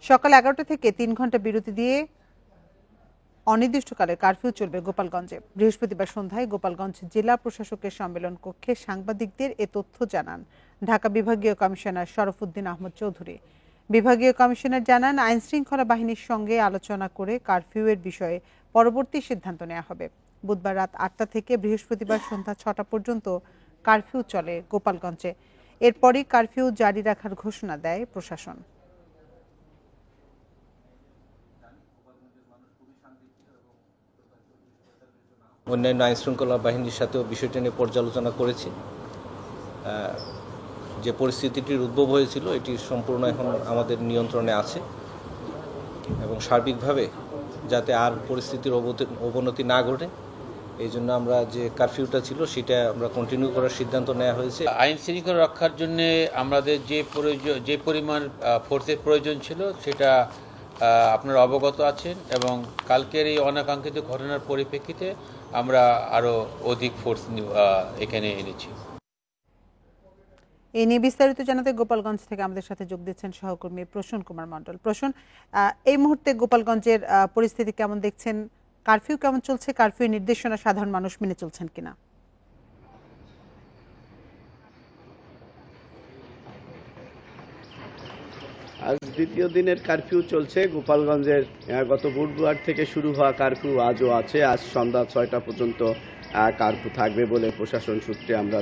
সকাল 11টা থেকে 3 ঘন্টা বিরতি দিয়ে অনির্দিষ্টকালের কারফিউ চলবে গোপালগঞ্জে। বৃহস্পতিবার সন্ধ্যায় গোপালগঞ্জ জেলা প্রশাসকের সম্মেলন কক্ষে সাংবাদিকদের এ তথ্য জানান ঢাকা বিভাগীয় কমিশনার শরফুদ্দিন আহমদ চৌধুরী। বিভাগীয় কমিশনার জানান, আইনশৃঙ্খলা বাহিনীর সঙ্গে আলোচনা করে কারফিউয়ের বিষয়ে পরবর্তী সিদ্ধান্ত নেওয়া হবে। বুধবার রাত 8টা থেকে বৃহস্পতিবার সন্ধ্যা 6টা পর্যন্ত কারফিউ চলে গোপালগঞ্জে। এরপরই কারফিউ জারি রাখার ঘোষণা দেয় প্রশাসন। অন্যান্য আইনশৃঙ্খলা বাহিনীর সাথেও বিষয়টি নিয়ে পর্যালোচনা করেছি। যে পরিস্থিতিটির উদ্ভব হয়েছিল এটি সম্পূর্ণ এখন আমাদের নিয়ন্ত্রণে আছে এবং সার্বিকভাবে যাতে আর পরিস্থিতির অবনতি না ঘটে এই জন্য আমরা যে কারফিউটা ছিল সেটা আমরা কন্টিনিউ করার সিদ্ধান্ত নেওয়া হয়েছে। আইন শৃঙ্খলা রক্ষার জন্য আমাদের যে পরিমাণ ফোর্সের প্রয়োজন ছিল সেটা আপনারা অবগত আছেন এবং কালকের এই অনাকাঙ্ক্ষিত ঘটনার পরিপ্রেক্ষিতে আমরা আরও অধিক ফোর্স এখানে এনেছি। এই নিয়ে বিস্তারিত জানাতে গোপালগঞ্জ থেকে আমাদের সাথে যোগ দিচ্ছেন সহকর্মী প্রসূন কুমার মণ্ডল। প্রসূন, এই মুহূর্তে গোপালগঞ্জের পরিস্থিতি কেমন দেখছেন? কারফিউ কেমন চলছে? কারফিউ নির্দেশনা সাধারণ মানুষ মেনে চলছেন কিনা? আজ দ্বিতীয় দিনের কারফিউ চলছে গোপালগঞ্জের। গত বুধবার থেকে শুরু হওয়া কারফিউ আজও আছে। আজ সন্ধ্যা 6টা পর্যন্ত কারফিউ থাকবে বলে প্রশাসন সূত্রে আমরা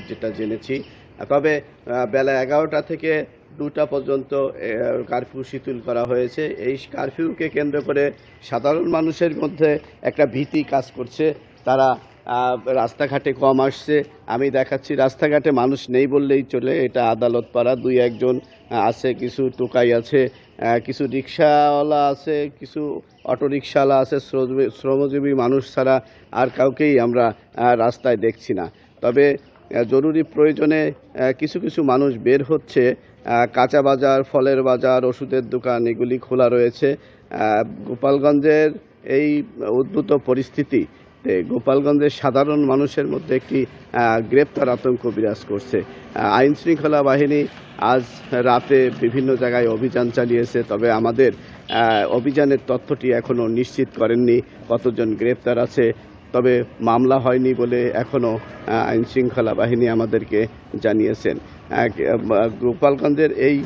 যেটা জেনেছি। তবে বেলা 11টা থেকে 2টা পর্যন্ত কারফিউ শিথিল করা হয়েছে। এই কারফিউকে কেন্দ্র করে সাধারণ মানুষের মধ্যে একটা ভীতি কাজ করছে। তারা রাস্তাঘাটে কম আসছে। আমি দেখাচ্ছি রাস্তাঘাটে মানুষ নেই বললেই চলে। এটা আদালত পাড়া, 2-1 আছে, কিছু টোকাই আছে, কিছু রিক্সাওয়ালা আছে, কিছু অটোরিক্সাওয়ালা আছে। শ্রমজীবী মানুষ ছাড়া আর কাউকেই আমরা রাস্তায় দেখছি না। তবে জরুরি প্রয়োজনে কিছু কিছু মানুষ বের হচ্ছে। কাঁচা বাজার, ফলের বাজার, ওষুধের দোকান এগুলি খোলা রয়েছে। গোপালগঞ্জের এই উদ্ভূত পরিস্থিতি গোপালগঞ্জের সাধারণ মানুষের মধ্যে একটি গ্রেপ্তার আতঙ্ক বিরাজ করছে। আইন শৃঙ্খলা বাহিনী আজ রাতে বিভিন্ন জায়গায় অভিযান চালিয়েছে। তবে আমাদের অভিযানের তথ্যটি এখনও নিশ্চিত করেননি কতজন গ্রেপ্তার আছে। তবে মামলা হয়নি বলে এখনও আইন শৃঙ্খলা বাহিনী আমাদেরকে জানিয়েছেন। গোপালগঞ্জের এই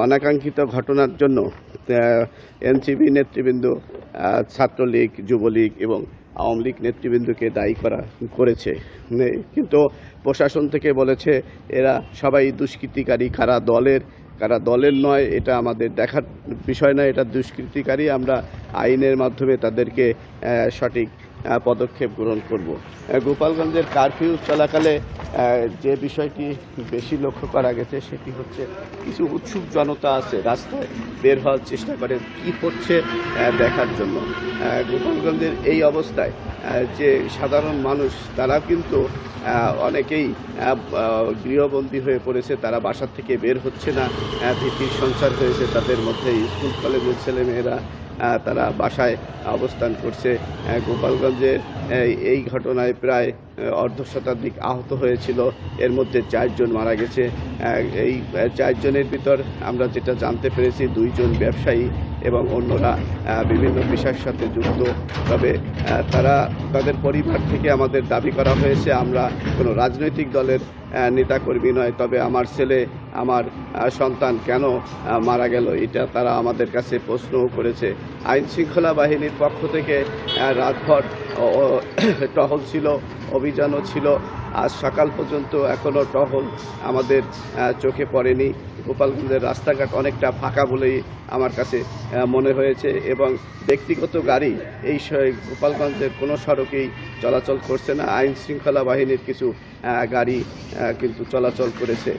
অনাকাঙ্ক্ষিত ঘটনার জন্য এনসিপি নেতৃবৃন্দ, ছাত্রলীগ, যুবলীগ এবং আওয়ামী লীগ নেতৃবৃন্দকে দায়ী করেছে। কিন্তু প্রশাসন থেকে বলেছে এরা সবাই দুষ্কৃতিকারী। কারা দলের নয় এটা আমাদের দেখার বিষয় নয়, এটা দুষ্কৃতিকারী। আমরা আইনের মাধ্যমে তাদেরকে সঠিক পদক্ষেপ গ্রহণ করব। গোপালগঞ্জের কারফিউ চলাকালে যে বিষয়টি বেশি লক্ষ্য করা গেছে সেটি হচ্ছে কিছু উৎসুক জনতা আছে, রাস্তায় বের হওয়ার চেষ্টা করে কি হচ্ছে দেখার জন্য। গোপালগঞ্জের এই অবস্থায় যে সাধারণ মানুষ তারা কিন্তু অনেকেই গৃহবন্দী হয়ে পড়েছে। তারা বাসা থেকে বের হচ্ছে না, ভীতির সঞ্চার হয়েছে তাদের মধ্যে। স্কুল কলেজের ছেলেমেয়েরা তারা বাসায় অবস্থান করছে। গোপালগঞ্জের এই ঘটনায় প্রায় অর্ধশতাধিক আহত হয়েছিল, এর মধ্যে 4 জন মারা গেছে। এই 4 জনের ভিতর আমরা যেটা জানতে পেরেছি 2 জন ব্যবসায়ী এবং অন্যরা বিভিন্ন পেশার সাথে যুক্ত। তবে তাদের পরিবার থেকে আমাদের দাবি করা হয়েছে আমরা কোনো রাজনৈতিক দলের নেতাকর্মী নয়। তবে আমার ছেলে, আমার সন্তান কেন মারা গেল এটা তারা আমাদের কাছে প্রশ্নও করেছে। আইন শৃঙ্খলা বাহিনীর পক্ষ থেকে রাতভর টহল ছিল, অভিযানও ছিল। আজ সকাল পর্যন্ত এখনও টহল আমাদের চোখে পড়েনি। গোপালগঞ্জের রাস্তাঘাট অনেকটা ফাঁকা বলেই আমার কাছে মনে হয়েছে এবং ব্যক্তিগত গাড়ি এই গোপালগঞ্জের কোনো সড়কেই চলাচল করছে না। আইন শৃঙ্খলা বাহিনীর কিছু গাড়ি কিন্তু চলাচল করেছে।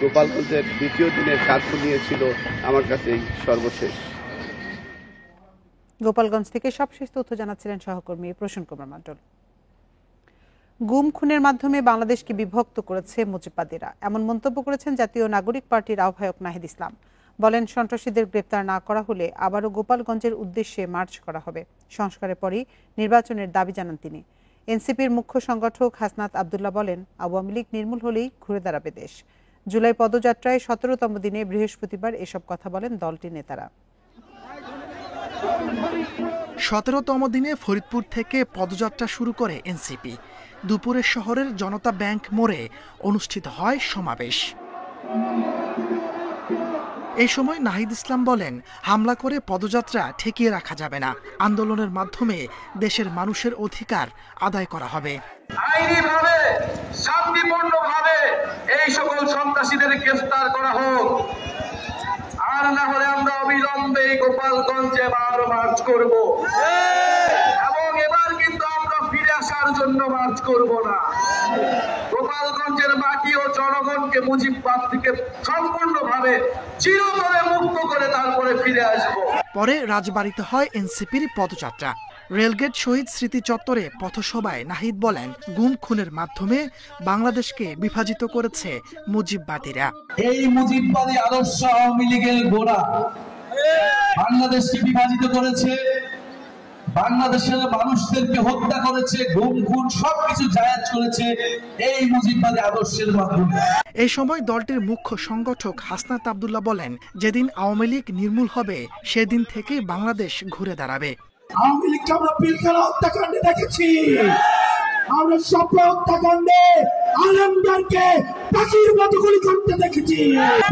গোপালগঞ্জের দ্বিতীয় দিনের কারফিউ নিয়েছিল আমার কাছেই সর্বশেষ। গোপালগঞ্জ থেকে সবশেষ তথ্য জানাচ্ছিলেন সহকর্মী প্রসূন কুমার মণ্ডল। গুম খুনের মাধ্যমে বাংলাদেশকে বিভক্ত করেছে মুজিববাদীরা, এমন মন্তব্য করেছেন জাতীয় নাগরিক পার্টির আহ্বায়ক নাহিদ ইসলাম। বলেন, সন্ত্রাসীদের গ্রেপ্তার না করা হলে আবারও গোপালগঞ্জের উদ্দেশ্যে মার্চ করা হবে। সংস্কারের পরই নির্বাচনের দাবি জানান তিনি। এনসিপির মুখ্য সংগঠক হাসনাত আবদুল্লাহ বলেন, আওয়ামী লীগ নির্মূল হলেই ঘুরে দাঁড়াবে দেশ। জুলাই পদযাত্রায় 17তম দিনে বৃহস্পতিবার এসব কথা বলেন দলটির নেতারা। 17তম দিনে ফরিদপুর থেকে পদযাত্রা শুরু করে এনসিপি। দুপুরে শহরের জনতা ব্যাংক মোড়ে অনুষ্ঠিত হয় সমাবেশ। এই সময় নাহিদ ইসলাম বলেন, হামলা করে পদযাত্রা ঠেকিয়ে রাখা যাবে না। আন্দোলনের মাধ্যমে দেশের মানুষের অধিকার আদায় করা হবে। আইনিভাবে শান্তিপূর্ণভাবে এই সকল সন্ত্রাসীদের গ্রেফতার করা হোক, আর না হলে আমরা অবিলম্বে গোপালগঞ্জে মার্চ করব এবং এবার কিন্তু আমরা ফিরে আসার জন্য মার্চ করব না। গোপালগঞ্জের মাটি ও জনগণকে মুজিববাদ থেকে সম্পূর্ণভাবে চিরতরে মুক্ত করে তারপরে ফিরে আসব। পরে রাজবাড়িতে হয় এনসিপির পদযাত্রা। রেলগেট শহীদ স্মৃতি চত্বরে পথসভায় নাহিদ বলেন, গুম খুনের মাধ্যমে বাংলাদেশকে বিভাজিত করেছে মুজিববাদীরা। এই মুজিববাদী আদর্শ আওয়ামী লীগের গোড়া বাংলাদেশকে বিভাজিত করেছে, বাংলাদেশের মানুষদেরকে হত্যা করেছে, গুম খুন সবকিছু জায়েজ করেছে এই মুজিববাদী আদর্শের মাধ্যমে। এই সময় দলটির মুখ্য সংগঠক হাসনাত আব্দুল্লাহ বলেন, যেদিন আওয়ামী লীগ নির্মূল হবে সেদিন থেকেই বাংলাদেশ ঘুরে দাঁড়াবে। আওয়ামী লীগকে আমরা পিলখানা হত্যাকাণ্ডে দেখেছি, আমরা স্বপ্ন হত্যাকাণ্ডে আলমদারকে পাখির মতো গুলি করতে দেখেছি।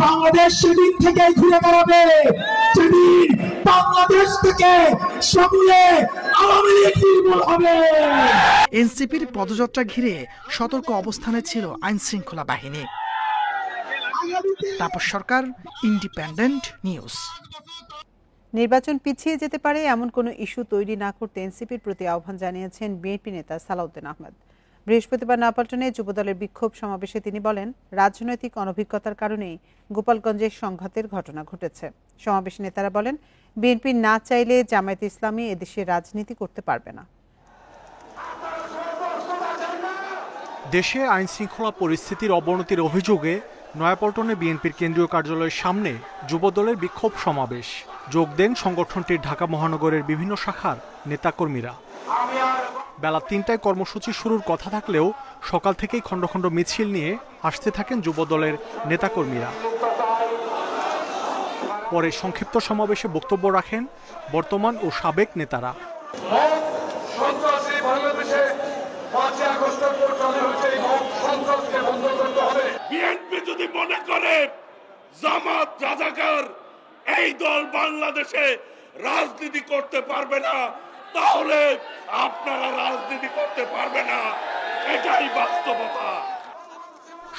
বাংলাদেশ সেদিন থেকে ঘুরে দাঁড়াবে যেদিন বাংলাদেশ থেকে সমূলে আওয়ামী লীগ নির্মূল হবে। এনসিপির পদযাত্রা ঘিরে সতর্ক অবস্থানে ছিল আইন শৃঙ্খলা বাহিনী। তাপস সরকার, ইন্ডিপেন্ডেন্ট নিউজ। নির্বাচন পিছিয়ে যেতে পারে এমন কোনো ইস্যু তৈরি না করতে এনসিপির প্রতি আহ্বান জানিয়েছেন বিএনপি নেতা সালাউদ্দিন আহমেদ। বৃহস্পতিবার নয়াপল্টনে যুবদলের বিক্ষোভ সমাবেশে তিনি বলেন, রাজনৈতিক অনভিজ্ঞতার কারণেই গোপালগঞ্জের সংঘাতের ঘটনা ঘটেছে। সমাবেশে নেতারা বলেন, বিএনপি না চাইলে জামায়াতে ইসলামী এদেশে রাজনীতি করতে পারবে না। দেশে আইন শৃঙ্খলা পরিস্থিতির অবনতির অভিযোগে নয়াপল্টনে বিএনপির কেন্দ্রীয় কার্যালয়ের সামনে যুবদলের বিক্ষোভ সমাবেশ। যোগ দেন সংগঠনটির ঢাকা মহানগরের বিভিন্ন শাখার নেতাকর্মীরা। বেলা ৩টায় কর্মসূচি শুরুর কথা থাকলেও সকাল থেকেই খণ্ড খণ্ড মিছিল নিয়ে আসতে থাকেন যুবদলের নেতাকর্মীরা। পরে সংক্ষিপ্ত সমাবেশে বক্তব্য রাখেন বর্তমান ও সাবেক নেতারা। বিএনপি যদি মনে করে জামাত রাজাকার এই দল বাংলাদেশে রাজনীতি করতে পারবে না, তাহলে আপনারা রাজনীতি করতে পারবে না, এটাই বাস্তবতা।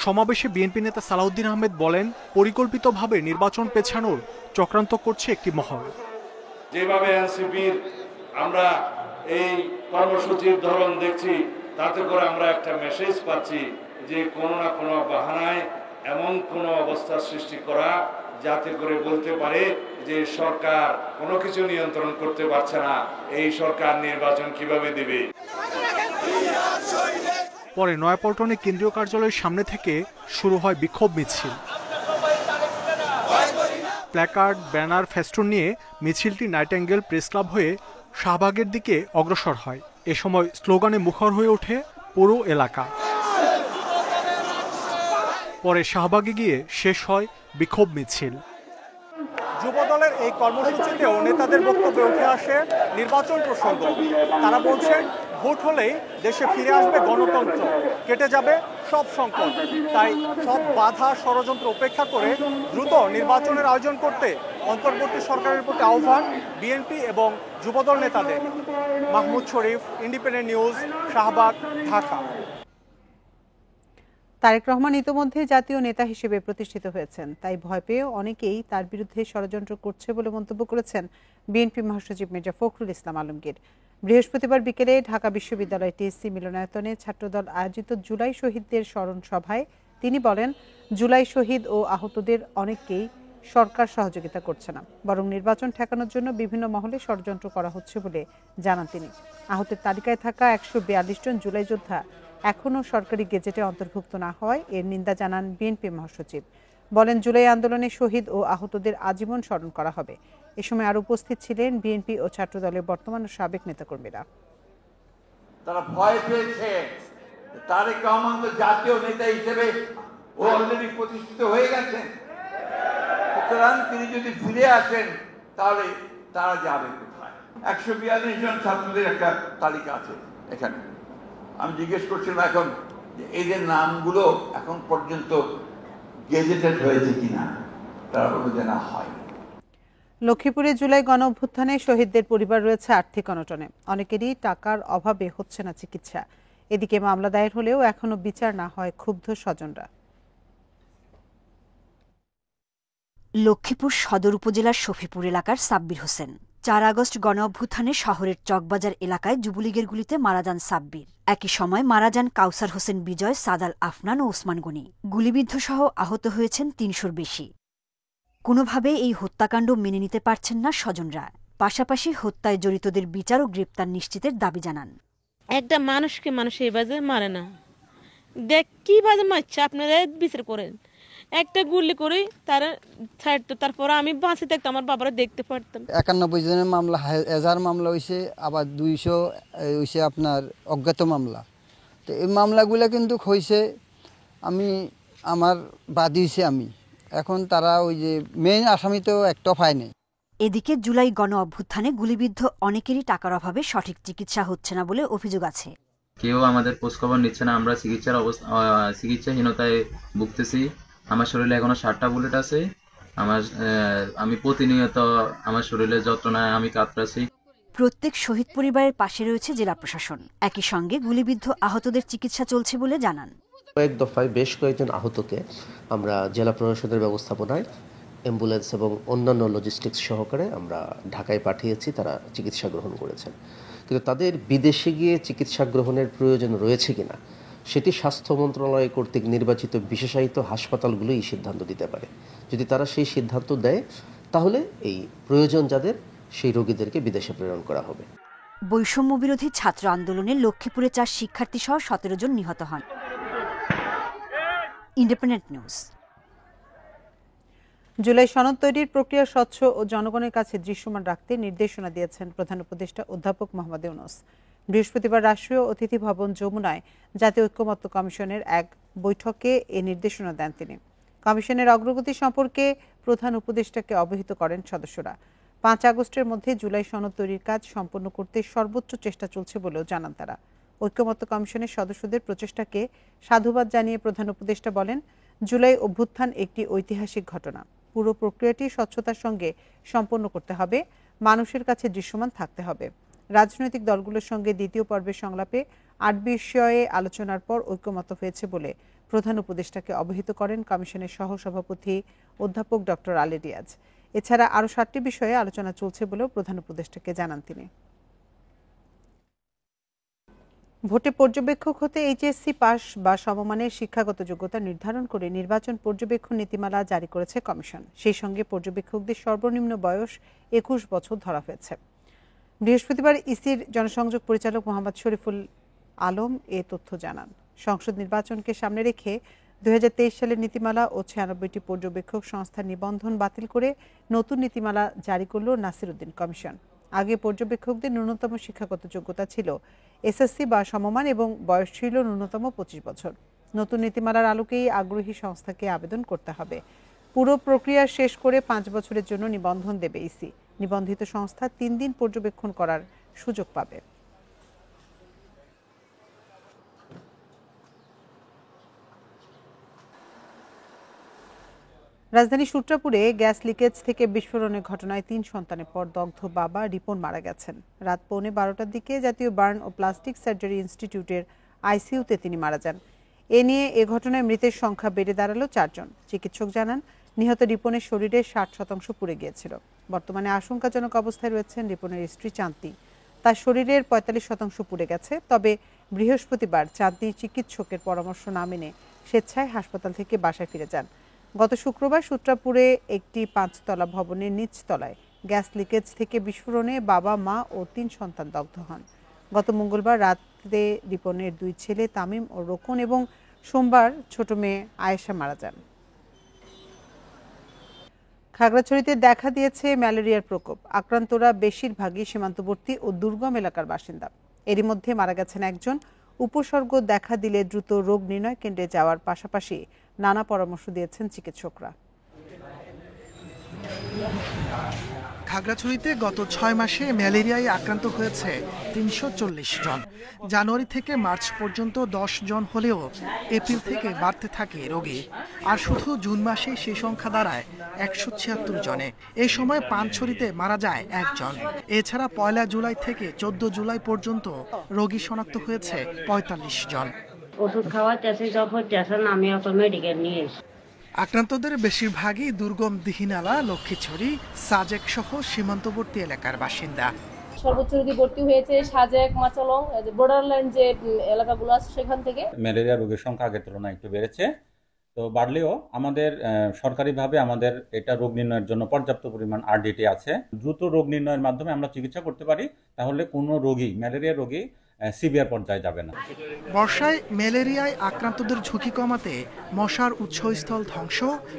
সমাবেশে বিএনপি নেতা সালাউদ্দিন আহমেদ বলেন, পরিকল্পিতভাবে নির্বাচন পেছানোর চক্রান্ত করছে একটি মহল। যেভাবে এনসিপির আমরা এই কর্মসূচির ধরন দেখছি, তাতে করে আমরা একটা মেসেজ পাচ্ছি যে কোনো না কোনো বাহানায় এমন কোনো অবস্থা সৃষ্টি করা যাতে করে বলতে পারে যে সরকার কোনো কিছু নিয়ন্ত্রণ করতে পারছে না, এই সরকার নির্বাচন কিভাবে দেবে। পরে নয়াপল্টনে কেন্দ্রীয় কার্যালয়ের সামনে থেকে শুরু হয় বিক্ষোভ মিছিল। প্ল্যাকার্ড, ব্যানার, ফেস্টুন নিয়ে মিছিলটি নাইটেঙ্গেল প্রেস ক্লাব হয়ে শাহবাগের দিকে অগ্রসর হয়। এ সময় স্লোগানে মুখর হয়ে ওঠে পুরো এলাকা। পরে শাহবাগে গিয়ে শেষ হয় বিক্ষোভ মিছিল। যুবদলের এই কর্মসূচিতেও নেতাদের বক্তব্যে উঠে আসে নির্বাচন প্রসঙ্গ। তারা বলছেন, ভোট হলেই দেশে ফিরে আসবে গণতন্ত্র, কেটে যাবে সব সংকট। তাই সব বাধা ষড়যন্ত্র উপেক্ষা করে দ্রুত নির্বাচনের আয়োজন করতে অন্তর্বর্তী সরকারের প্রতি আহ্বান বিএনপি এবং যুবদল নেতাদের। মাহমুদ শরীফ, ইন্ডিপেন্ডেন্ট নিউজ, শাহবাগ, ঢাকা। তারেক রহমান ইতোমধ্যে জাতীয় নেতা হিসেবে প্রতিষ্ঠিত হয়েছেন, তাই ভয় পেয়ে অনেকেই তার বিরুদ্ধে ষড়যন্ত্র করছে বলে মন্তব্য করেছেন বিএনপি মহাসচিব মির্জা ফখরুল ইসলাম আলমগীর। বৃহস্পতিবার বিকেলে ঢাকা বিশ্ববিদ্যালয় টিএসসি মিলনায়তনে ছাত্রদল আয়োজিত জুলাই শহীদদের স্মরণ সভায় তিনি বলেন, জুলাই শহীদ ও আহতদের অনেককেই সরকার সহযোগিতা করছে না, বরং নির্বাচন ঠেকানোর জন্য বিভিন্ন মহলে ষড়যন্ত্র করা হচ্ছে বলে জানান তিনি। আহতের তালিকায় থাকা ১৪২ জন জুলাই যোদ্ধা এখনও সরকারি গেজেটে অন্তর্ভুক্ত না হওয়ায় এর নিন্দা জানান বিএনপি মহাসচিব। বলেন, জুলাই আন্দোলনে শহীদ ও আহতদের আজীবন স্মরণ করা হবে। এ সময় আরো উপস্থিত ছিলেন বিএনপি ও ছাত্রদলের বর্তমান ও সাবেক নেতাকর্মীরা। তারা ভয় পেয়েছে তারেক রহমান জাতীয় নেতা হিসেবে ও অলরেডি প্রতিষ্ঠিত হয়ে গেছেন। সুতরাং তিনি যদি ফিরে আসেন তাহলে তারা যাবে কোথায়? 142 জন ছাত্রদের একটা তালিকা আছে এখানে। আমি জিজ্ঞেস করছিলাম এখন যে এদের নামগুলো এখন পর্যন্ত গেজেটেড হয়েছে কিনা, তারা বলল যে না, হয়। লক্ষ্মীপুরে জুলাই গণ অভ্যুত্থানে শহীদদের পরিবার রয়েছে আর্থিক অনটনে, অনেকেরই টাকার অভাবে হচ্ছে না চিকিৎসা। এদিকে মামলা দায়ের হলেও এখনো বিচার না হয় ক্ষুব্ধ স্বজনরা। লক্ষ্মীপুর সদর উপজেলার শফিপুর এলাকার সাব্বির হোসেন। 4 আগস্ট গণ অভ্যুত্থানে শহরের চকবাজার এলাকায় যুবলীগের গুলিতে মারা যান সাব্বির। একই সময় মারা যান কাউসার হোসেন বিজয়, সাদাল আফনান ও ওসমান গনি। গুলিবিদ্ধ সহ আহত হয়েছেন 300-র বেশি। কোনোভাবেই এই হত্যাকাণ্ড মেনে নিতে পারছেন না স্বজনরা। পাশাপাশি হত্যায় জড়িতদের বিচার ও গ্রেপ্তার নিশ্চিতের দাবি জানান। একটা মানুষকে মানুষ এই বাজে মারে না, দেখ কি বাজে মারছে, আপনারা বিচার করেন। একটা গুলি করে তারা ছাড়তো, তারপর আমি বাঁচে থাকতাম, আমার বাবারা দেখতে পারতাম। 91 জনের মামলা, এজাহার মামলা হয়েছে, আবার 200 হয়েছে আপনার অজ্ঞাত মামলা। তো এই মামলাগুলো কিন্তু হয়েছে, আমার বাদী হয়েছে আমি। এখন তারা ওই যে মেইন আসামি তো একটা পায়নি। এদিকে জুলাই গণ অভ্যুত্থানে গুলিবিদ্ধ অনেকেরই টাকার অভাবে সঠিক চিকিৎসা হচ্ছে না বলে অভিযোগ আছে। কেউ আমাদের খোঁজখবর নিচ্ছে না, আমরা চিকিৎসাহীনতায় ভুগতেছি। আমার শরীরে এখনো 60টা বুলেট আছে। আমি প্রতিনিয়ত আমার শরীরে যন্ত্রণায় আমি কাতরাচ্ছি। প্রত্যেক শহীদ পরিবারের পাশে রয়েছে জেলা প্রশাসন। একই সঙ্গে গুলিবিদ্ধ আহতদের চিকিৎসা চলছে বলে জানান। কয়েক দফায় বেশ কয়েকজন আহতকে আমরা জেলা প্রশাসনের ব্যবস্থাপনায় অ্যাম্বুলেন্স এবং অন্যান্য লজিস্টিক্স সহকারে আমরা ঢাকায় পাঠিয়েছি, তারা চিকিৎসা গ্রহণ করেছেন। কিন্তু তাদের বিদেশে গিয়ে চিকিৎসা গ্রহণের প্রয়োজন রয়েছে কিনা সেটি স্বাস্থ্য মন্ত্রণালয় কর্তৃক নির্বাচিত বিশেষায়িত হাসপাতালগুলোই সিদ্ধান্ত দিতে পারে। যদি তারা সেই সিদ্ধান্ত দেয় তাহলে এই প্রয়োজন যাদের, সেই রোগীদেরকে বিদেশে প্রেরণ করা হবে। বৈষম্য বিরোধী ছাত্র আন্দোলনে লক্ষ্মীপুরে 4 শিক্ষার্থী সহ 17 জন নিহত হন। Independent news. জুলাই সনদ তৈরির প্রক্রিয়া স্বচ্ছ ও জনগণের কাছে দৃশ্যমান রাখতে নির্দেশনা দিয়েছেন প্রধান উপদেষ্টা অধ্যাপক মোহাম্মদ ইউনূস। বৃহস্পতিবার রাষ্ট্রীয় অতিথি ভবন যমুনায় জাতীয় ঐক্যমত্য কমিশনের এক বৈঠকে এ নির্দেশনা দেন তিনি। কমিশনের অগ্রগতি সম্পর্কে প্রধান উপদেষ্টাকে অবহিত করেন সদস্যরা। 5 আগস্টের মধ্যে জুলাই সনদ তৈরির কাজ সম্পন্ন করতে সর্বোচ্চ চেষ্টা চলছে বলেও জানান তারা। ঐক্যমত্য কমিশনের সদস্যদের প্রচেষ্টাকে সাধুবাদ জানিয়ে প্রধান উপদেষ্টা বলেন, জুলাই অভ্যুত্থান একটি ঐতিহাসিক ঘটনা। পুরো প্রক্রিয়াটি স্বচ্ছতার সঙ্গে সম্পন্ন করতে হবে, মানুষের কাছে দৃশ্যমান থাকতে হবে। রাজনৈতিক দলগুলোর সঙ্গে দ্বিতীয় পর্বের সংলাপে 8 বিষয়ে আলোচনার পর ঐক্যমত্য হয়েছে বলে প্রধান উপদেষ্টাকে অবহিত করেন কমিশনের সহসভাপতি অধ্যাপক ডক্টর আলী রিয়াজ। এছাড়া আরও 7টি বিষয়ে আলোচনা চলছে বলেও প্রধান উপদেষ্টাকে জানান তিনি। ভোটে পর্যবেক্ষক হতে এইচএসসি পাস বা সমমানের শিক্ষাগত যোগ্যতা নির্ধারণ করে নির্বাচন পর্যবেক্ষণ নীতিমালা জারি করেছে কমিশন। সেই সঙ্গে পর্যবেক্ষকদের সর্বনিম্ন বয়স 21 বছর ধরা হয়েছে। বৃহস্পতিবার ইসির জনসংযোগ পরিচালক মোহাম্মদ শরীফুল আলম এ তথ্য জানান। সংসদ নির্বাচনকে সামনে রেখে 2023 সালের নীতিমালা ও 96টি পর্যবেক্ষক সংস্থার নিবন্ধন বাতিল করে নতুন নীতিমালা জারি করল নাসির উদ্দিন কমিশন। আগে পর্যবেক্ষকদের ন্যূনতম শিক্ষাগত যোগ্যতা ছিল এসএসসি বা সমমান এবং বয়স ছিল ন্যূনতম 25 বছর। নতুন নীতিমালার আলোকেই আগ্রহী সংস্থাকে আবেদন করতে হবে। পুরো প্রক্রিয়া শেষ করে 5 বছরের জন্য নিবন্ধন দেবে ইসি। নিবন্ধিত সংস্থা 3 দিন পর্যবেক্ষণ করার সুযোগ পাবে। রাজধানী সূত্রাপুরে গ্যাস লিকেজ থেকে বিস্ফোরণের ঘটনায় 3 সন্তানের পর দগ্ধ বাবা রিপন মারা গেছেন। রাত 11:15টার দিকে জাতীয় বার্ন ও প্লাস্টিক সার্জারি ইনস্টিটিউটের আইসিইউতে তিনি মারা যান। এ নিয়ে এ ঘটনায় মৃতের সংখ্যা বেড়ে দাঁড়ালো 4 জন। চিকিৎসক জানান, নিহত রিপনের শরীরে 60% পুড়ে গিয়েছিল। বর্তমানে আশঙ্কাজনক অবস্থায় রয়েছেন রিপনের স্ত্রী চাঁদনি। তার শরীরের 45% পুড়ে গেছে। তবে বৃহস্পতিবার চাঁদনি চিকিৎসকের পরামর্শ না মেনে স্বেচ্ছায় হাসপাতাল থেকে বাসায় ফিরে যান। গত শুক্রবার সূত্রাপুরে একটি 5তলা ভবনের নিচতলায় গ্যাস লিকেজ থেকে বিস্ফোরণে বাবা, মা ও 3 সন্তান দগ্ধ হন। গত মঙ্গলবার রাতে রিপনের 2 ছেলে তামিম ও রোকন এবং সোমবার ছোট মেয়ে আয়েশা মারা যান। খাগড়াছড়িতে দেখা দিয়েছে ম্যালেরিয়ার প্রকোপ। আক্রান্তরা বেশিরভাগই সীমান্তবর্তী ও দুর্গম এলাকার বাসিন্দা। এরই মধ্যে মারা গেছেন একজন। উপসর্গ দেখা দিলে দ্রুত রোগ নির্ণয় কেন্দ্রে যাওয়ার পাশাপাশি নানা পরামর্শ দিয়েছেন চিকিৎসকরা। খাগড়াছড়িতে গত 6 মাসে ম্যালেরিয়ায় আক্রান্ত হয়েছে 340 জন। জানুয়ারি থেকে মার্চ পর্যন্ত 10 জন হলেও এপ্রিল থেকে বাড়তে থাকে রোগী। আর শুধু জুন মাসে সেই সংখ্যা দাঁড়ায় 176 জনে। এই সময় পানছড়িতে মারা যায় 1 জন। এছাড়া 1 জুলাই থেকে 14 জুলাই পর্যন্ত রোগী শনাক্ত হয়েছে 45 জন। ওষুধ খাওয়াতেছে যখন আমি অত মেডিকেল নিয়ে এসেছি। আক্রান্তদের বেশিরভাগই দুর্গম দিহিনালা, লক্ষ্মীছড়ি, সাজেক সহ সীমান্তবর্তী এলাকার বাসিন্দা। সর্বোচ্চ রোগী ভর্তি হয়েছে সাজেক, মাচালং, বর্ডারলাইন যে এলাকাগুলো আছে সেখান থেকে। ম্যালেরিয়া রোগীর সংখ্যা আগের তুলনায় একটু বেড়েছে, তো বাড়লেও আমাদের সরকারিভাবে আমাদের এটা রোগ নির্ণয়ের জন্য পর্যাপ্ত পরিমাণ RDT আছে। দ্রুত রোগ নির্ণয়ের মাধ্যমে আমরা চিকিৎসা করতে পারি, তাহলে কোনো রোগী ম্যালেরিয়া রোগী সিভিয়ার পর্যায়ে যাবে না। বর্ষায় ম্যালেরিয়ায় আক্রান্তদের ঝুঁকি কমাতে মশার উৎসস্থল ধ্বংস,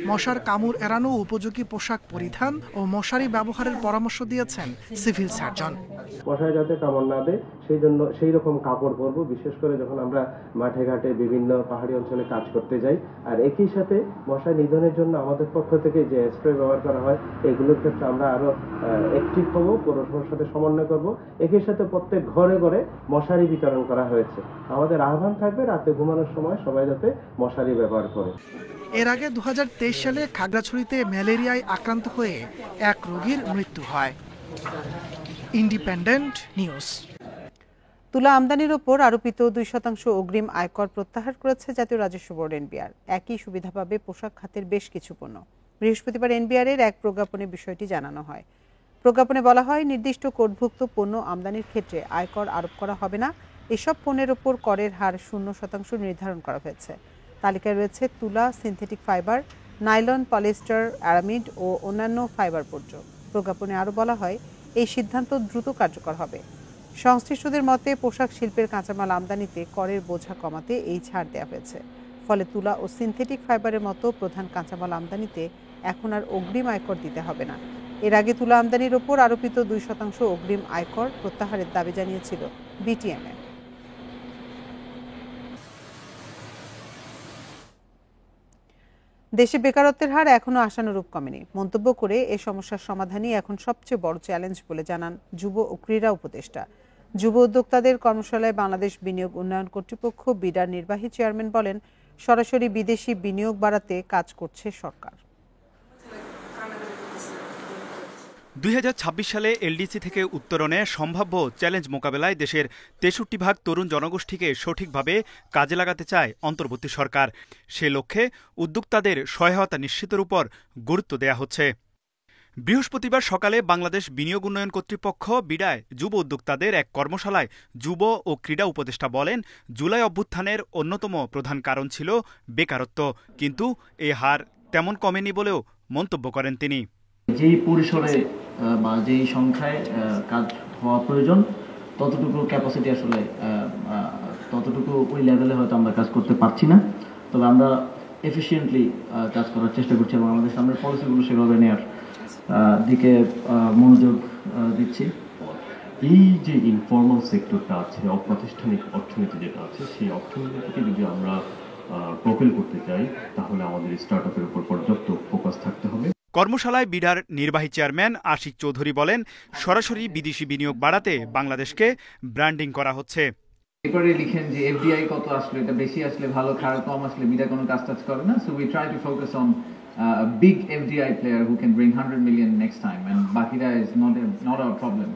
মশার কামড় এড়ানো উপযোগী পোশাক পরিধান ও মশারি ব্যবহারের পরামর্শ দিয়েছেন সিভিল সার্জন। মশায় যাতে কামড় না দেয় সেই রকম কাপড় পরবো, বিশেষ করে যখন আমরা মাঠে ঘাটে বিভিন্ন পাহাড়ি অঞ্চলে কাজ করতে যাই। আর একই সাথে মশা নিধনের জন্য আমাদের পক্ষ থেকে যে স্প্রে ব্যবহার করা হয় এগুলোর ক্ষেত্রে আমরা আরো অ্যাক্টিভ হবো, পৌরসভার সাথে সমন্বয় করব। একই সাথে প্রত্যেক ঘরে ঘরে মশারি বিতরণ করা হয়েছে। আমাদের আহ্বান থাকবে রাতে ঘুমানোর সময় সবাই যাতে মশারি ব্যবহার করে। এর আগে 2023 সালে খাগড়াছড়িতে ম্যালেরিয়ায় আক্রান্ত হয়ে 1 রোগীর মৃত্যু হয়। Independent news. তুলা আমদানির ওপর আরোপিত 2% অগ্রিম আয়কর প্রত্যাহার করেছে জাতীয় রাজস্ব বোর্ড NBR। একই সুবিধা পাবে পোশাক খাতের বেশ কিছু পণ্য। বৃহস্পতিবার NBR এর এক প্রজ্ঞাপনে বিষয়টি জানানো হয়। প্রজ্ঞাপনে বলা হয়, নির্দিষ্ট কোডভুক্ত পণ্য আমদানির ক্ষেত্রে আয়কর আরোপ করা হবে না। এসব পণ্যের ওপর করের হার 0% নির্ধারণ করা হয়েছে। তালিকায় রয়েছে তুলা, synthetic fibre, nylon, polyester, aramid ও অন্যান্য ফাইবার বর্জ্য। প্রজ্ঞাপনে আরও বলা হয়, এই সিদ্ধান্ত দ্রুত কার্যকর হবে। সংশ্লিষ্টদের মতে পোশাক শিল্পের কাঁচামাল আমদানিতে করের বোঝা কমাতে এই ছাড় দেওয়া হয়েছে। ফলে তুলা ও সিনথেটিক ফাইবারের মতো প্রধান কাঁচামাল আমদানিতে এখন আর অগ্রিম আয়কর দিতে হবে না। এর আগে তুলা আমদানির ওপর আরোপিত 2% অগ্রিম আয়কর প্রত্যাহারের দাবি জানিয়েছিল BTMA। দেশে বেকারত্বের হার এখনো আশানুরূপ কমেনি মন্তব্য করে এ সমস্যার সমাধানই এখন সবচেয়ে বড় চ্যালেঞ্জ বলে জানান যুব ও ক্রীড়া উপদেষ্টা। যুব উদ্যোক্তাদের কর্মশালায় বাংলাদেশ বিনিয়োগ উন্নয়ন কর্তৃপক্ষ বিডার নির্বাহী চেয়ারম্যান বলেন, সরাসরি বিদেশি বিনিয়োগ বাড়াতে কাজ করছে সরকার। 2026 সালে এলডিসি থেকে উত্তরণে সম্ভাব্য চ্যালেঞ্জ মোকাবেলায় দেশের 63% তরুণ জনগোষ্ঠীকে সঠিকভাবে কাজে লাগাতে চায় অন্তর্বর্তী সরকার। সে লক্ষ্যে উদ্যোক্তাদের সহায়তা নিশ্চিতের উপর গুরুত্ব দেয়া হচ্ছে। বৃহস্পতিবার সকালে বাংলাদেশ বিনিয়োগ উন্নয়ন কর্তৃপক্ষ বিডায় যুব উদ্যোক্তাদের এক কর্মশালায় যুব ও ক্রীড়া উপদেষ্টা বলেন, জুলাই অভ্যুত্থানের অন্যতম প্রধান কারণ ছিল বেকারত্ব, কিন্তু এ হার তেমন কমেনি বলেও মন্তব্য করেন তিনি। যেই পরিসরে বা যেই সংখ্যায় কাজ হওয়া প্রয়োজন ততটুকু ক্যাপাসিটি আসলে ততটুকু ওই লেভেলে হয়তো আমরা কাজ করতে পারছি না। তবে আমরা এফিশিয়েন্টলি কাজ করার চেষ্টা করছি এবং আমাদের সামনে পলিসিগুলো সেভাবে নেওয়ার দিকে মনোযোগ দিচ্ছি। এই যে ইনফর্মাল সেক্টরটা আছে, অপ্রাতিষ্ঠানিক অর্থনীতি যেটা আছে, সেই অর্থনীতিকে যদি আমরা প্রোপেল করতে চাই তাহলে আমাদের স্টার্টআপের উপর পর্যাপ্ত ফোকাস থাকতে হবে। কর্মশালায় বিডার নির্বাহী চেয়ারম্যান আশিক চৌধুরী বলেন, সরাসরি বিদেশি বিনিয়োগ বাড়াতে বাংলাদেশকে ব্র্যান্ডিং করা হচ্ছে। পেপারে লিখেন যে এফডিআই কত আসলে, এটা বেশি আসলে ভালো, খারাপ কম আসলে বিডা কোনো কাজ টাজ করে না। So we try to focus on big FDI player who can bring 100 million next time and বাকিরা ইজ নট আওয়ার প্রবলেম।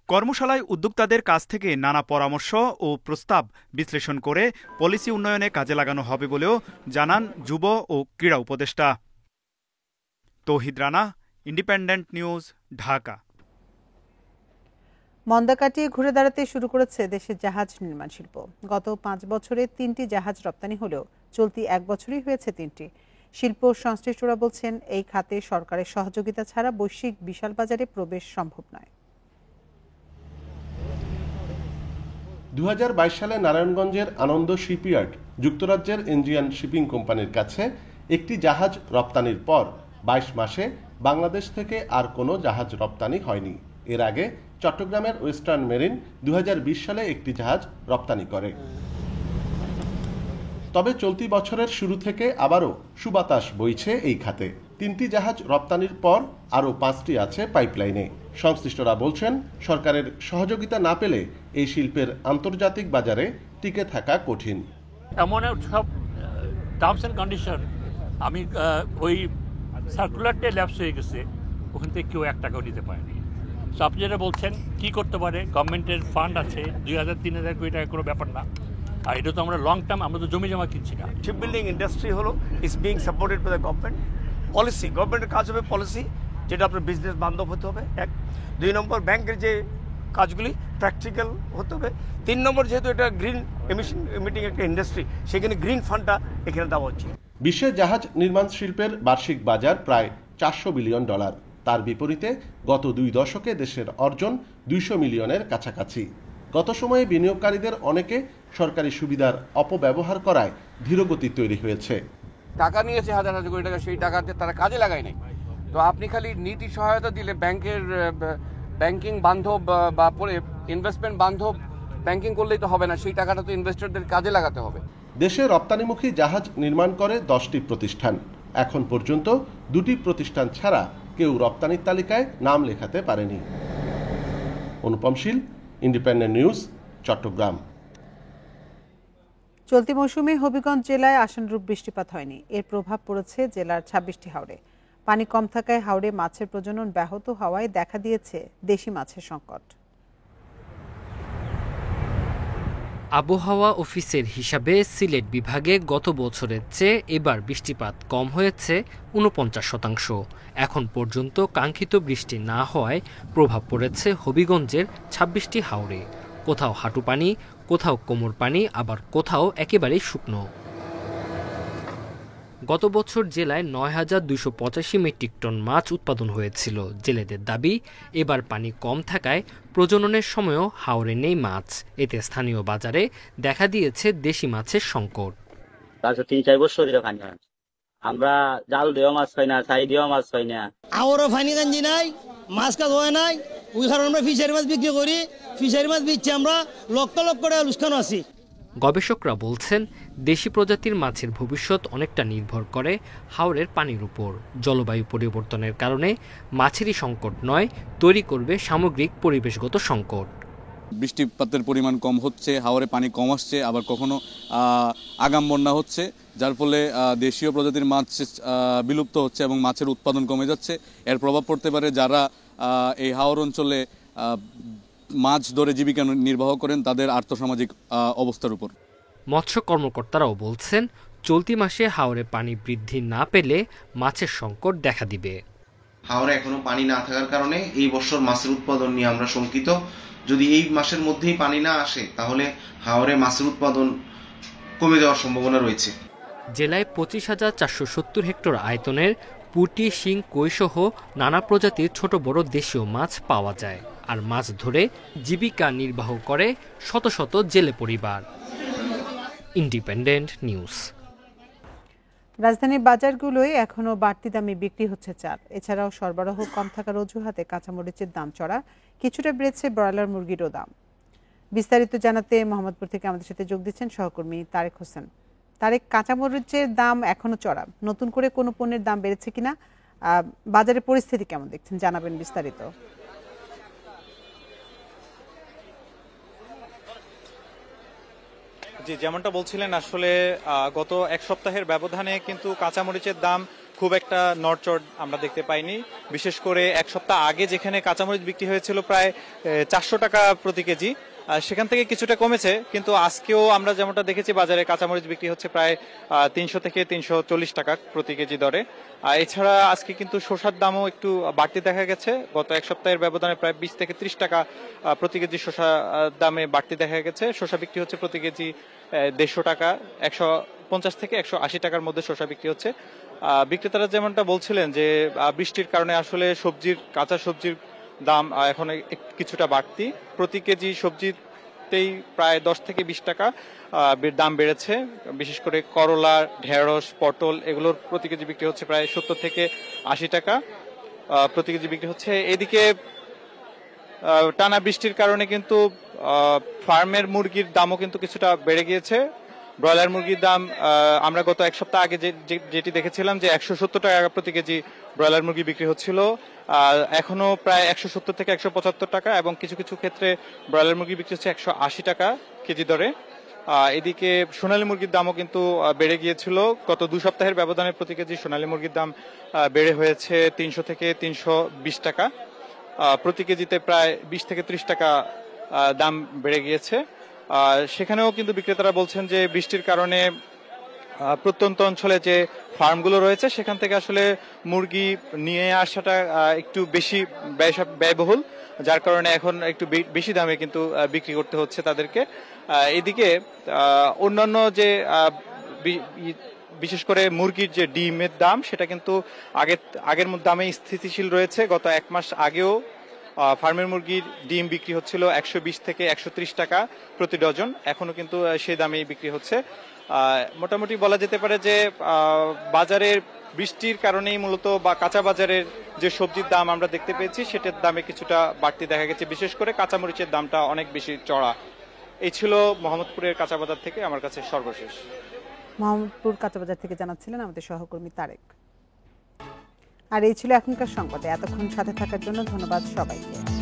কর্মশালায় উদ্যোক্তাদের কাছ থেকে নানা পরামর্শ ও প্রস্তাব বিশ্লেষণ করে পলিসি উন্নয়নে কাজে লাগানো হবে বলেও জানান যুব ও ক্রীড়া উপদেষ্টা। তৌহিদ রানা, ইন্ডিপেন্ডেন্ট নিউজ, ঢাকা। মন্দা কাটিয়ে ঘুরে দাঁড়াতে শুরু করেছে দেশের জাহাজ নির্মাণ শিল্প। গত 5 বছরে 3টি জাহাজ রপ্তানি হলেও চলতি 1 বছরই হয়েছে 3টি। শিল্প সংশ্লিষ্টরা বলছেন, এই খাতে সরকারের সহযোগিতা ছাড়া বৈশ্বিক বিশাল বাজারে প্রবেশ সম্ভব নয়। 2022 সালে নারায়ণগঞ্জের আনন্দ শিপইয়ার্ড যুক্তরাজ্যের ইন্ডিয়ান শিপিং কোম্পানির কাছে একটি জাহাজ রপ্তানির পর 22 মাসে বাংলাদেশ থেকে আর কোনো জাহাজ রপ্তানি হয়নি। এর আগে চট্টগ্রামের ওয়েস্টার্ন মেরিন 2020 সালে একটি জাহাজ রপ্তানি করে। তবে চলতি বছরের শুরু থেকে আবারও সুবাতাস বইছে এই খাতে। 3টি জাহাজ রপ্তানির পর আরও 5টি আছে পাইপলাইনে। সংশ্লিষ্টরা বলছেন, সরকারের সহযোগিতা না পেলে এই শিল্পের আন্তর্জাতিক বাজারে টিকে থাকা কঠিন। এমন সব টার্মস অ্যান্ড কন্ডিশন আমি ওই সার্কুলারটা ল্যাপস হয়ে গেছে, ওখান থেকে কেউ 1 টাকাও নিতে পারেনি। সো আপনি যেটা বলছেন কি করতে পারে, গভর্নমেন্টের ফান্ড আছে 2000-3000 কোটি টাকা, কোনো ব্যাপার না। আর এটা তো আমরা লং টার্ম, আমরা তো জমি জমা কিনছি না। শিপ বিল্ডিং ইন্ডাস্ট্রি হলো is being supported by the government. Policy, গভর্নমেন্টের কাজ হবে পলিসি, যেটা আপনার বিজনেস বান্ধব হতে হবে 1। 2 নম্বর, ব্যাংকের যে কাজগুলি প্র্যাকটিক্যাল হতে হবে। 3 নম্বর, যেহেতু এটা গ্রিন এমিটিং একটা ইন্ডাস্ট্রি, সেখানে গ্রিন ফান্ডটা এখানে দেওয়া হচ্ছে। বিশ্বে জাহাজ নির্মাণ শিল্পের বার্ষিক বাজার প্রায় $400 বিলিয়ন। তার বিপরীতে গত 2 দশকে দেশের অর্জন 200 মিলিয়নের কাছাকাছি। গত সময়ে বিনিয়োগকারীদের অনেকে সরকারি সুবিধার অপব্যবহার করায় ধীরগতি তৈরি হয়েছে। টাকা নিয়েছে হাজার হাজার কোটি টাকা, সেই টাকাতে তারা কাজে লাগায় নাই। তো আপনি খালি নীতি সহায়তা দিলে ব্যাংকিং বান্ধব বা ইনভেস্টমেন্ট বান্ধব ব্যাংকিং করলেই তো হবে না, সেই টাকাটা তো ইনভেস্টরদের কাজে লাগাতে হবে। দেশে রপ্তানিমুখী জাহাজ নির্মাণ করে 10টি প্রতিষ্ঠান। এখন পর্যন্ত 2টি প্রতিষ্ঠান ছাড়া কেউ রপ্তানির তালিকায় নাম লেখাতে পারেনি। অনুপম শীল, ইন্ডিপেন্ডেন্ট নিউজ, চট্টগ্রাম। চলতি মৌসুমে হবিগঞ্জ জেলায় আশানুরূপ বৃষ্টিপাত হয়নি। এর প্রভাব পড়েছে জেলার 26টি হাওরে। পানি কম থাকায় হাওরে মাছের প্রজনন ব্যাহত হওয়ায় দেখা দিয়েছে দেশি মাছের সংকট। আবহাওয়া অফিসের হিসাবে সিলেট বিভাগে গত বছরের চেয়ে এবার বৃষ্টিপাত কম হয়েছে 49%। এখন পর্যন্ত কাঙ্ক্ষিত বৃষ্টি না হওয়ায় প্রভাব পড়েছে হবিগঞ্জের 26টি হাওরে। কোথাও হাঁটু পানি, কোথাও কোমর পানি, আবার কোথাও একেবারেই শুকনো। গত বছর জেলায় ৯,২৮৫ মেট্রিক টন মাছ উৎপাদন হয়েছিল। জেলেদের দাবি, এবার পানি কম থাকায় প্রজননের সময়ও হাওরে নেই মাছ। এতে স্থানীয় বাজারে দেখা দিয়েছে দেশি মাছের সংকট। ৩-৪ বছর ধরে পানি হয়, আমরা জাল দিয়েও মাছ পাই না, ছাই দিয়েও মাছ পাই না। আরও পানি গাঞ্জি নাই, মাছ কাজ হয় নাই, ওই কারণে আমরা ফিশারি মাছ বিক্রি করি। ফিশারি মাছ বিচ্ছি আমরা লক্ষ লক্ষ টাকা লুস্কানো আছি। গবেষকরা বলছেন, দেশি প্রজাতির মাছের ভবিষ্যৎ অনেকটা নির্ভর করে হাওরের পানির উপর। জলবায়ু পরিবর্তনের কারণে মাছেরই সংকট নয়, তৈরি করবে সামগ্রিক পরিবেশগত সংকট। বৃষ্টিপাতের পরিমাণ কম হচ্ছে, হাওরে পানি কম আসছে, আবার কখনো আগাম বন্যা হচ্ছে, যার ফলে দেশীয় প্রজাতির মাছ বিলুপ্ত হচ্ছে এবং মাছের উৎপাদন কমে যাচ্ছে। এর প্রভাব পড়তে পারে যারা এই হাওর অঞ্চলে মাছ ধরে জীবিকা নির্বাহ করেন তাদের আর্থসামাজিক অবস্থার উপর। মৎস্য কর্মকর্তারাও বলছেন, চলতি মাসে হাওরে পানি বৃদ্ধি না পেলে মাছের সংকট দেখা দিবে। হাওরে এখনো পানি না থাকার কারণে এই বছর মাছের উৎপাদন নিয়ে আমরা শঙ্কিত। যদি এই মাসের মধ্যেই পানি না আসে তাহলে হাওরে মাছের উৎপাদন কমে যাওয়ার সম্ভাবনা রয়েছে। জেলায় 25,470 হেক্টর আয়তনের পুঁটি, শিং, কই সহ নানা প্রজাতির ছোট বড় দেশীয় মাছ পাওয়া যায়। আর মাছ ধরে জীবিকা নির্বাহ করে শত শত জেলে পরিবার। Independent news. রাজধানীর বাজারগুলোয় এখনো বাড়তি দামে বিক্রি হচ্ছে চাল। এছাড়াও সরবরাহ কম থাকার অজুহাতে কাঁচামরিচের দাম চড়া, কিছুটা বেড়েছে ব্রয়লার মুরগিরও দাম। বিস্তারিত জানাতে মোহাম্মদপুর থেকে আমাদের সাথে যোগ দিচ্ছেন সহকর্মী তারেক হোসেন। তারেক, কাঁচামরিচের দাম এখনো চড়া, নতুন করে কোনো পণ্যের দাম বেড়েছে কিনা, বাজারের পরিস্থিতি কেমন দেখছেন, জানাবেন বিস্তারিত। জি, যেমনটা বলছিলেন, আসলে গত এক সপ্তাহের ব্যবধানে কিন্তু কাঁচামরিচের দাম খুব একটা নড়চড় আমরা দেখতে পাইনি। বিশেষ করে এক সপ্তাহ আগে যেখানে কাঁচামরিচ বিক্রি হয়েছিল প্রায় 400 টাকা প্রতি কেজি, সেখান থেকে কিছুটা কমেছে, কিন্তু আজকেও আমরা যেমনটা দেখেছি বাজারে কাঁচামরিচ বিক্রি হচ্ছে প্রায় 300 থেকে 340 টাকা প্রতি কেজি দরে। এছাড়া আজকে কিন্তু শসার দামও একটু বাড়তি দেখা গেছে। গত এক সপ্তাহের ব্যবধানে প্রায় 20 থেকে 30 টাকা প্রতি কেজি শসা দামে বাড়তি দেখা গেছে। শসা বিক্রি হচ্ছে প্রতি কেজি 150 টাকা, 150 থেকে 180 টাকার মধ্যে শসা বিক্রি হচ্ছে। বিক্রেতারা যেমনটা বলছিলেন যে বৃষ্টির কারণে আসলে কাঁচা সবজির দাম এখন কিছুটা বাড়তি। প্রতি কেজি সবজিতেই প্রায় 10 থেকে 20 টাকা দাম বেড়েছে। বিশেষ করে করলা, ঢেঁড়স, পটল এগুলোর প্রতি কেজি বিক্রি হচ্ছে প্রায় 70 থেকে 80 টাকা প্রতি কেজি বিক্রি হচ্ছে। এদিকে টানা বৃষ্টির কারণে কিন্তু ফার্মের মুরগির দামও কিন্তু কিছুটা বেড়ে গিয়েছে। ব্রয়লার মুরগির দাম আমরা গত এক সপ্তাহ আগে যেটি দেখেছিলাম যে 170 টাকা প্রতি কেজি ব্রয়লার মুরগি বিক্রি হচ্ছিল, এখনো প্রায় 170 থেকে 175 টাকা, এবং কিছু কিছু ক্ষেত্রে ব্রয়লার মুরগি বিক্রি হচ্ছে 180 টাকা কেজি দরে। এদিকে সোনালী মুরগির দামও কিন্তু বেড়ে গিয়েছিল। গত 2 সপ্তাহের ব্যবধানে প্রতি কেজি সোনালী মুরগির দাম বেড়ে হয়েছে 300 থেকে 320 টাকা, প্রতি কেজিতে প্রায় 20 থেকে 30 টাকা দাম বেড়ে গিয়েছে। সেখানেও কিন্তু বিক্রেতারা বলছেন যে বৃষ্টির কারণে প্রত্যন্ত অঞ্চলে যে ফার্মগুলো রয়েছে সেখান থেকে আসলে মুরগি নিয়ে আসাটা একটু বেশি ব্যয়বহুল, যার কারণে এখন একটু বেশি দামে কিন্তু বিক্রি করতে হচ্ছে তাদেরকে। এদিকে অন্যান্য যে বিশেষ করে মুরগির যে ডিমের দাম সেটা কিন্তু আগের দামে স্থিতিশীল রয়েছে। গত 1 মাস আগেও ফার্মের মুরগির ডিম বিক্রি হচ্ছিল 120 থেকে 130 টাকা প্রতি ডজন, এখনো কিন্তু সেই দামেই বিক্রি হচ্ছে। মোটামুটি বলা যেতে পারে যে বাজারের বৃষ্টির কারণেই মূলত বা কাঁচা বাজারের যে সবজির দাম আমরা দেখতে পেয়েছি সেটার দামে কিছুটা বাড়তি দেখা গেছে, বিশেষ করে কাঁচামরিচের দামটা অনেক বেশি চড়া। এই ছিল মোহাম্মদপুরের কাঁচা বাজার থেকে আমার কাছে সর্বশেষ। মোহাম্মদপুর কাঁচা বাজার থেকে জানাচ্ছিলেন আমাদের সহকর্মী তারেক। আর এই ছিল এখনকার সংবাদে। এতক্ষণ সাথে থাকার জন্য ধন্যবাদ সবাইকে।